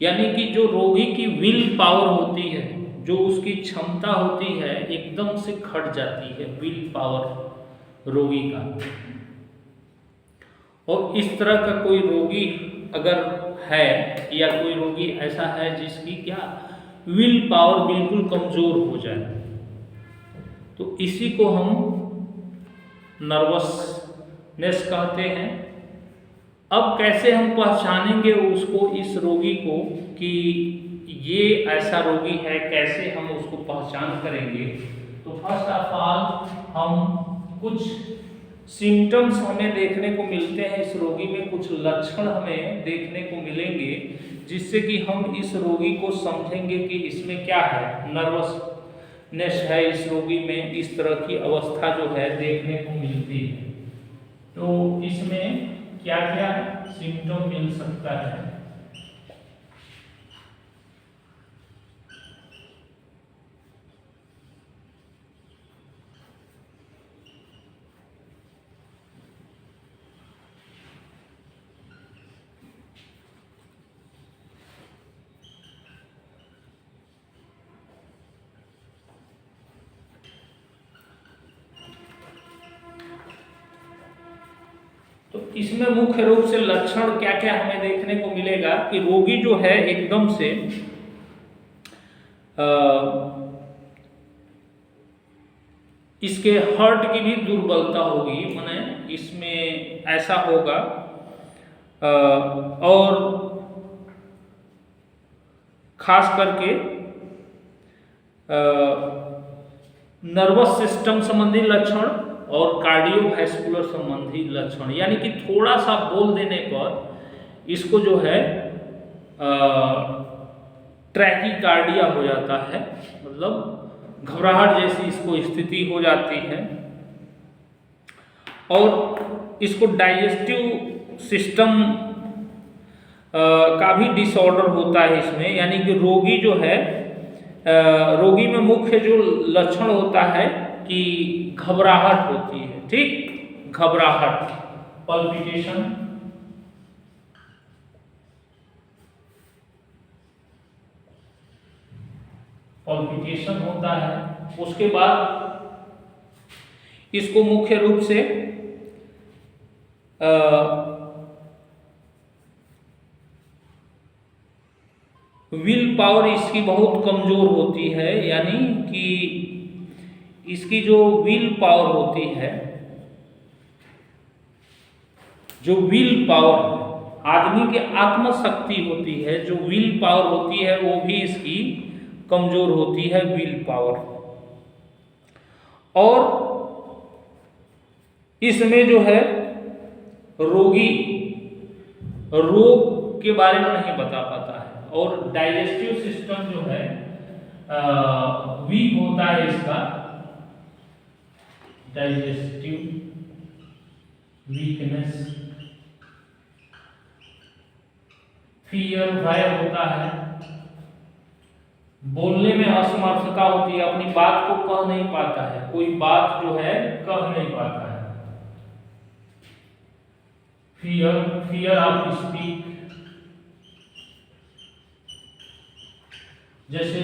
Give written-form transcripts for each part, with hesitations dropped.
यानी कि जो रोगी की विल पावर होती है, जो उसकी क्षमता होती है, एकदम से घट जाती है विल पावर रोगी का। और इस तरह का कोई रोगी अगर है, या कोई रोगी ऐसा है जिसकी क्या विल पावर बिल्कुल कमजोर हो जाए, तो इसी को हम नर्वसनेस कहते हैं। अब कैसे हम पहचानेंगे उसको, इस रोगी को, कि ये ऐसा रोगी है, कैसे हम उसको पहचान करेंगे? तो फर्स्ट ऑफ ऑल हम कुछ सिम्टम्स हमें देखने को मिलते हैं इस रोगी में, कुछ लक्षण हमें देखने को मिलेंगे, जिससे कि हम इस रोगी को समझेंगे कि इसमें क्या है, नर्वसनेस है इस रोगी में, इस तरह की अवस्था जो है देखने को मिलती है। तो इसमें क्या क्या सिम्टम मिल सकता है? तो इसमें मुख्य रूप से लक्षण क्या क्या हमें देखने को मिलेगा कि रोगी जो है एकदम से इसके हार्ट की भी दुर्बलता होगी, माने इसमें ऐसा होगा। और खास करके नर्वस सिस्टम संबंधी लक्षण और कार्डियोवैस्कुलर संबंधी लक्षण, यानी कि थोड़ा सा बोल देने पर इसको जो है ट्रैकीकार्डिया हो जाता है, मतलब घबराहट जैसी इसको स्थिति हो जाती है। और इसको डाइजेस्टिव सिस्टम का भी डिसऑर्डर होता है इसमें, यानी कि रोगी जो है, रोगी में मुख्य जो लक्षण होता है कि घबराहट होती है, ठीक, घबराहट, पल्पिटेशन, पल्पिटेशन होता है। उसके बाद इसको मुख्य रूप से विल पावर इसकी बहुत कमजोर होती है, यानी कि इसकी जो विल पावर होती है, जो विल पावर आदमी की आत्मशक्ति होती है, जो विल पावर होती है, वो भी इसकी कमजोर होती है, विल पावर। और इसमें जो है रोगी रोग के बारे में नहीं बता पाता है, और डाइजेस्टिव सिस्टम जो है वीक होता है इसका, डाइजेस्टिव वीकनेस, फियर, भय होता है, बोलने में असमर्थता होती है, अपनी बात को कह नहीं पाता है, कोई बात जो है कह नहीं पाता है, फियर ऑफ स्पीक, जैसे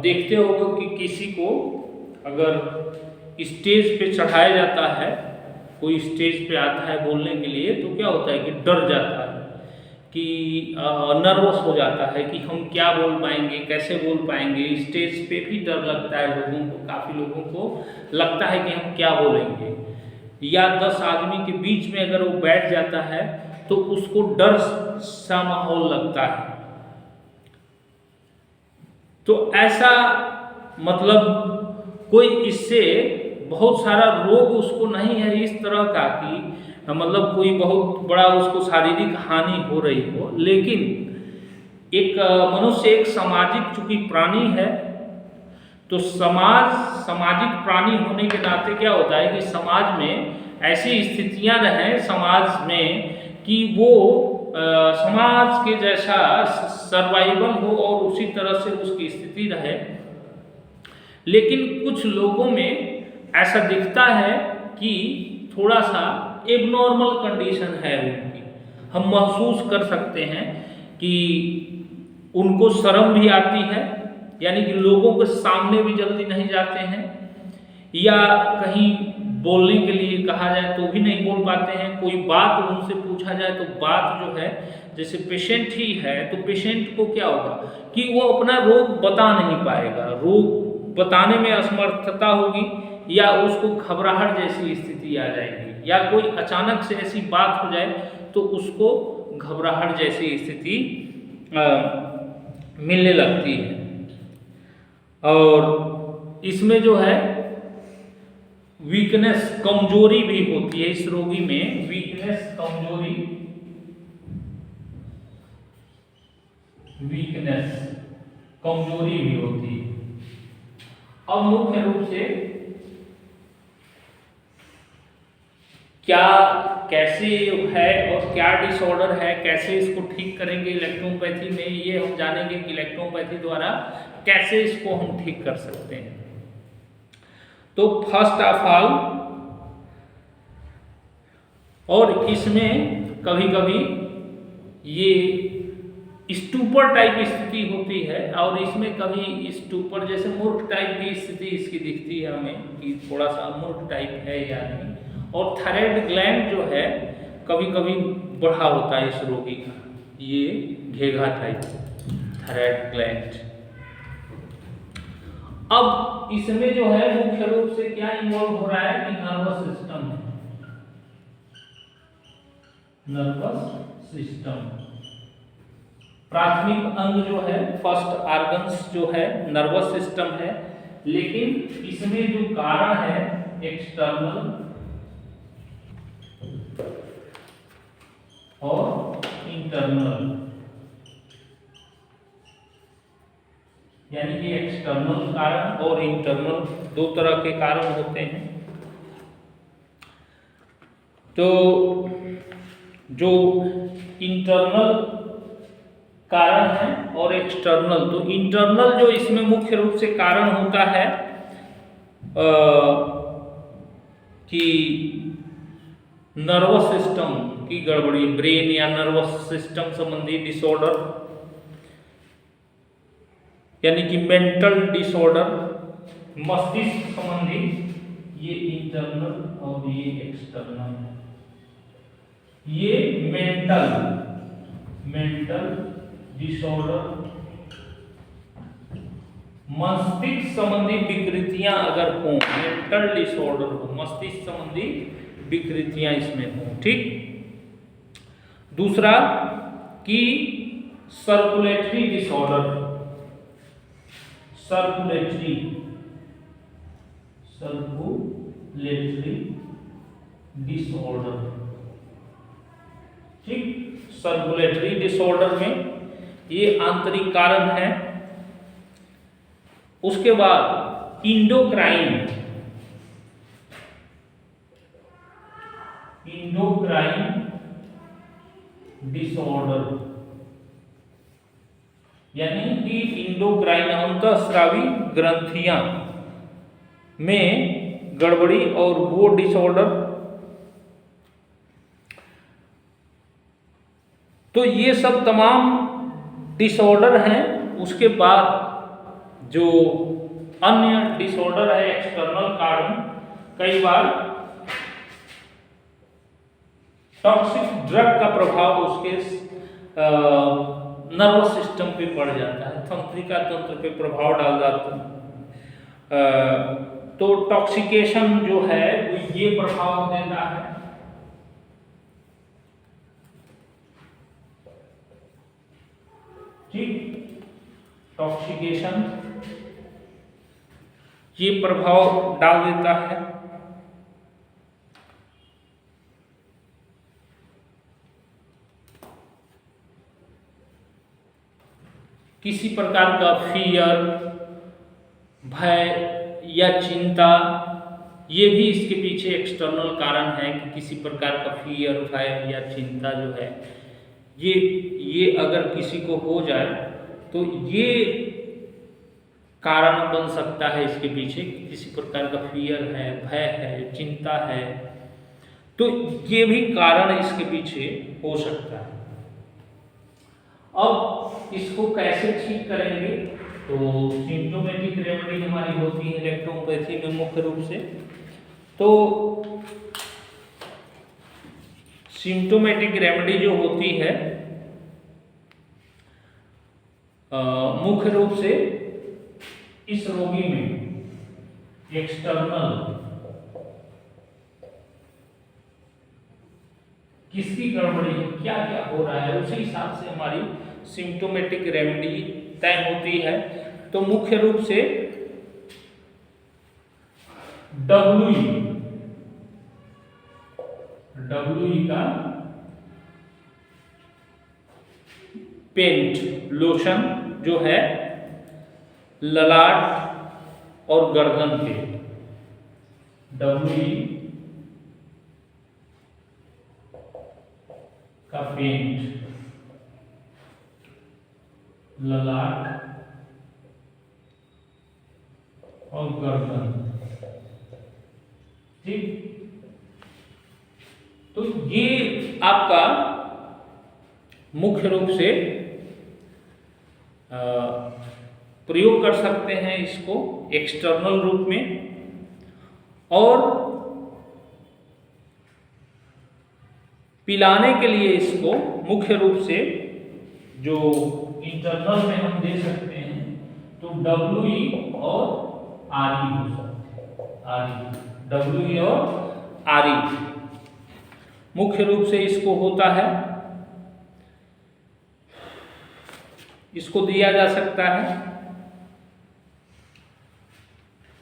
देखते होगे कि किसी को अगर स्टेज पे चढ़ाया जाता है, कोई स्टेज पे आता है बोलने के लिए, तो क्या होता है कि डर जाता है, कि नर्वस हो जाता है कि हम क्या बोल पाएंगे, कैसे बोल पाएंगे। स्टेज पे भी डर लगता है लोगों को, काफ़ी लोगों को लगता है कि हम क्या बोलेंगे। या 10 आदमी के बीच में अगर वो बैठ जाता है तो उसको डर सा माहौल लगता है। तो ऐसा मतलब कोई इससे बहुत सारा रोग उसको नहीं है इस तरह का कि मतलब कोई बहुत बड़ा उसको शारीरिक हानि हो रही हो, लेकिन एक मनुष्य एक सामाजिक चूंकि प्राणी है, तो सामाजिक प्राणी होने के नाते क्या होता है कि समाज में ऐसी स्थितियां रहें समाज में कि वो समाज के जैसा सर्वाइवल हो और उसी तरह से उसकी स्थिति रहे। लेकिन कुछ लोगों में ऐसा दिखता है कि थोड़ा सा एबनॉर्मल कंडीशन है उनकी, हम महसूस कर सकते हैं कि उनको शर्म भी आती है, यानी कि लोगों के सामने भी जल्दी नहीं जाते हैं, या कहीं बोलने के लिए कहा जाए तो भी नहीं बोल पाते हैं। कोई बात उनसे पूछा जाए तो बात जो है, जैसे पेशेंट ही है तो पेशेंट को क्या होगा कि वो अपना रोग बता नहीं पाएगा, रोग बताने में असमर्थता होगी, या उसको घबराहट जैसी स्थिति आ जाएगी, या कोई अचानक से ऐसी बात हो जाए तो उसको घबराहट जैसी स्थिति मिलने लगती है। और इसमें जो है वीकनेस, कमजोरी भी होती है, इस रोगी में वीकनेस, कमजोरी, वीकनेस, कमजोरी भी होती है। अब मुख्य रूप से क्या, कैसे है और क्या डिसऑर्डर है, कैसे इसको ठीक करेंगे इलेक्ट्रोपैथी में, ये हम जानेंगे कि इलेक्ट्रोपैथी द्वारा कैसे इसको हम ठीक कर सकते हैं। तो फर्स्ट ऑफ ऑल, और इसमें कभी कभी ये स्टूपर टाइप स्थिति होती है, और इसमें कभी स्टूपर जैसे मूर्ख टाइप की स्थिति इसकी दिखती है हमें कि थोड़ा सा मूर्ख टाइप है या नहीं। और थायराइड ग्लैंड जो है कभी कभी बढ़ा होता है इस रोगी का, ये घेघा टाइप थायराइड ग्लैंड। अब इसमें जो है मुख्य रूप से क्या इन्वॉल्व हो रहा है कि नर्वस सिस्टम है, नर्वस सिस्टम प्राथमिक अंग जो है, फर्स्ट ऑर्गन्स जो है नर्वस सिस्टम है, लेकिन इसमें जो कारण है एक्सटर्नल और इंटरनल, यानी कि एक्सटर्नल कारण और इंटरनल दो तरह के कारण होते हैं। तो जो इंटरनल कारण है और एक्सटर्नल, तो इंटरनल जो इसमें मुख्य रूप से कारण होता है कि नर्वस सिस्टम की गड़बड़ी, ब्रेन या नर्वस सिस्टम संबंधी डिसऑर्डर, यानी कि मेंटल डिसऑर्डर, मस्तिष्क संबंधी, ये इंटरनल और ये एक्सटर्नल है। ये मेंटल डिसऑर्डर, मस्तिष्क संबंधी विकृतियां अगर हो, मेंटल डिसऑर्डर हो, मस्तिष्क संबंधी विकृतियां इसमें हो, ठीक। दूसरा कि सर्कुलेटरी डिसऑर्डर, सर्कुलेटरी डिसऑर्डर, ठीक। सर्कुलेटरी डिसऑर्डर में ये आंतरिक कारण है। उसके बाद इंडोक्राइन डिसऑर्डर, यानी कि इंडोक्राइन अंतःस्रावी ग्रंथियां में गड़बड़ी और वो डिसऑर्डर। तो ये सब तमाम डिसऑर्डर हैं। उसके बाद जो अन्य डिसऑर्डर है एक्सटर्नल कारण, कई बार टॉक्सिक ड्रग का प्रभाव उसके नर्वस सिस्टम पे पड़ जाता है, तंत्रिका तंत्र पे प्रभाव डाल जाता है। तो टॉक्सिकेशन जो है वो ये प्रभाव देता है। ठीक, टॉक्सिकेशन ये प्रभाव डाल देता है। किसी प्रकार का फियर, भय या चिंता, ये भी इसके पीछे एक्सटर्नल कारण है कि किसी प्रकार का फियर, भय या चिंता जो है ये अगर किसी को हो जाए तो ये कारण बन सकता है इसके पीछे, किसी प्रकार का फियर है, भय है, चिंता है, तो ये भी कारण इसके पीछे हो सकता है। अब इसको कैसे ठीक करेंगे? तो सिम्प्टोमेटिक रेमेडी हमारी होती है इलेक्ट्रोपैथी में मुख्य रूप से। तो सिम्प्टोमेटिक रेमेडी जो होती है मुख्य रूप से इस रोगी में एक्सटर्नल किसकी गड़बड़ी है, क्या क्या हो रहा है, उसी हिसाब से हमारी सिम्प्टोमेटिक रेमेडी तय होती है। तो मुख्य रूप से डब्ल्यू का पेंट लोशन जो है ललाट और गर्दन के, डब्ल्यू का पेंट ललाट और गर्दन, ठीक। तो ये आपका मुख्य रूप से प्रयोग कर सकते हैं इसको एक्सटर्नल रूप में, और पिलाने के लिए इसको मुख्य रूप से जो इंटरनल में हम दे सकते हैं तो डब्ल्यू और आर ई हो सकते हैं, डब्ल्यू और आर ई मुख्य रूप से इसको होता है, इसको दिया जा सकता है।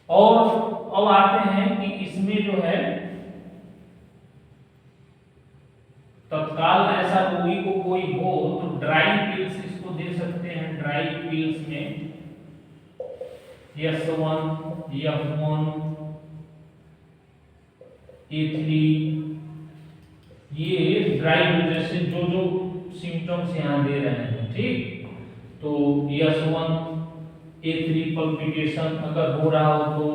और अब आते हैं कि इसमें जो है तत्काल ऐसा रोगी को कोई हो तो ड्राई पिल्स इसको दे सकते हैं। ड्राई पिल्स में S1, F1, A3, ये ड्राई जैसे जो जो सिम्टम्स यहाँ दे रहे हैं, ठीक। तो S1 A3 पल्पिटेशन अगर हो रहा हो तो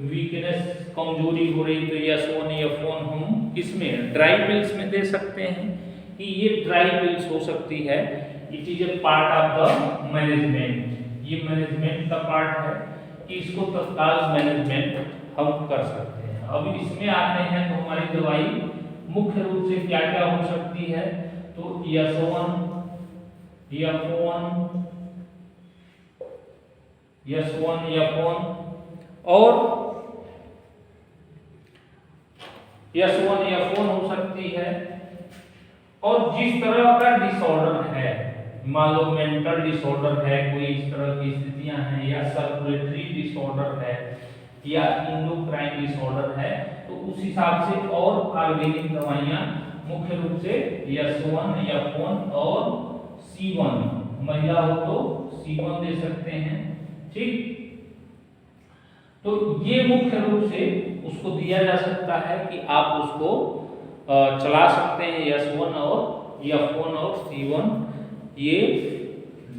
वीकनेस कमजोरी हो रही तो S1 F1 हम इसमें ड्राई पिल्स में दे सकते हैं कि ये ड्राई पिल्स हो सकती है। It is a part of the management, ये मैनेजमेंट का पार्ट है कि इसको तत्काल मैनेजमेंट हम कर सकते हैं। अब इसमें आते हैं तो हमारी दवाई मुख्य रूप से क्या क्या हो सकती है, तो S1 F1 और S1 F1 हो सकती है। और जिस तरह का डिसऑर्डर है, मान लो मेंटल डिसऑर्डर है, कोई इस तरह की स्थितियां हैं, या सर्कुलेटरी डिसऑर्डर है, या इंडोक्राइन डिसऑर्डर है, तो उस हिसाब से और ऑर्गेनिक दवाइयां मुख्य रूप से S1 F1 और C1, महिला हो तो C1 दे सकते हैं, ठीक। तो ये मुख्य रूप से उसको दिया जा सकता है कि आप उसको चला सकते हैं S1 और F1 और C1 ये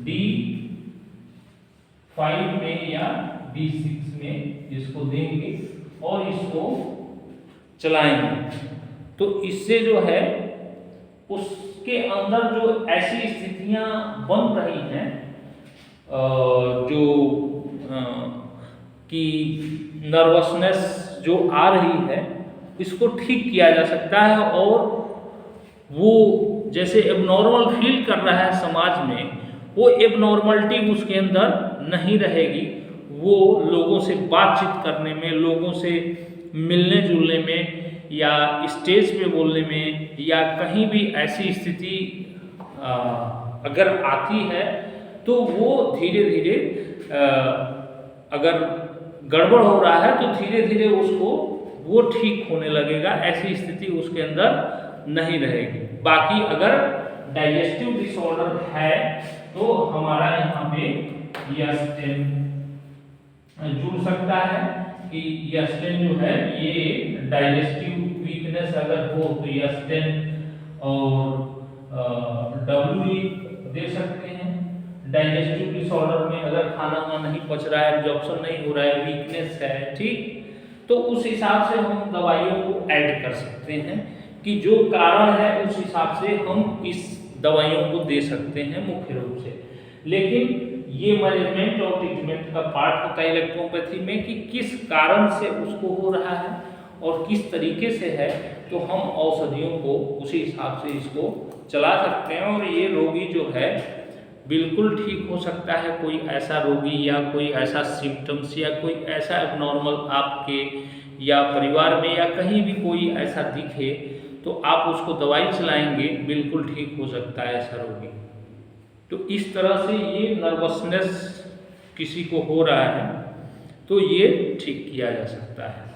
D5 में या D6 में इसको देंगे और इसको चलाएंगे। तो इससे जो है उसके अंदर जो ऐसी स्थितियां बन रही हैं जो कि नर्वसनेस जो आ रही है, इसको ठीक किया जा सकता है। और वो जैसे एबनॉर्मल फील कर रहा है समाज में, वो एबनॉर्मलिटी उसके अंदर नहीं रहेगी। वो लोगों से बातचीत करने में, लोगों से मिलने जुलने में, या स्टेज पे बोलने में, या कहीं भी ऐसी स्थिति अगर आती है तो वो धीरे धीरे अगर गड़बड़ हो रहा है तो धीरे धीरे उसको वो ठीक होने लगेगा, ऐसी स्थिति उसके अंदर नहीं रहेगी। बाकी अगर डाइजेस्टिव डिसऑर्डर है तो हमारा यहाँ पे यस्टेन जुड़ सकता है कि यस्टेन जो है ये डाइजेस्टिव वीकनेस अगर हो तो यस्टेन और डब्ल्यू दे सकते हैं। डाइजेस्टिव डिसऑर्डर में अगर खाना वाना नहीं पच रहा है, एब्जॉर्प्शन नहीं हो रहा है, वीकनेस है, ठीक, तो उस हिसाब से हम दवाइयों को ऐड कर सकते हैं कि जो कारण है उस हिसाब से हम इस दवाइयों को दे सकते हैं मुख्य रूप से। लेकिन ये मैनेजमेंट और ट्रीटमेंट का पार्ट होता है इलेक्ट्रोपैथी में कि किस कारण से उसको हो रहा है और किस तरीके से है, तो हम औषधियों को उसी हिसाब से इसको चला सकते हैं और ये रोगी जो है बिल्कुल ठीक हो सकता है। कोई ऐसा रोगी या कोई ऐसा सिम्टम्स या कोई ऐसा एबनॉर्मल आपके या परिवार में या कहीं भी कोई ऐसा दिखे तो आप उसको दवाई चलाएंगे, बिल्कुल ठीक हो सकता है ऐसा रोगी। तो इस तरह से ये नर्वसनेस किसी को हो रहा है तो ये ठीक किया जा सकता है।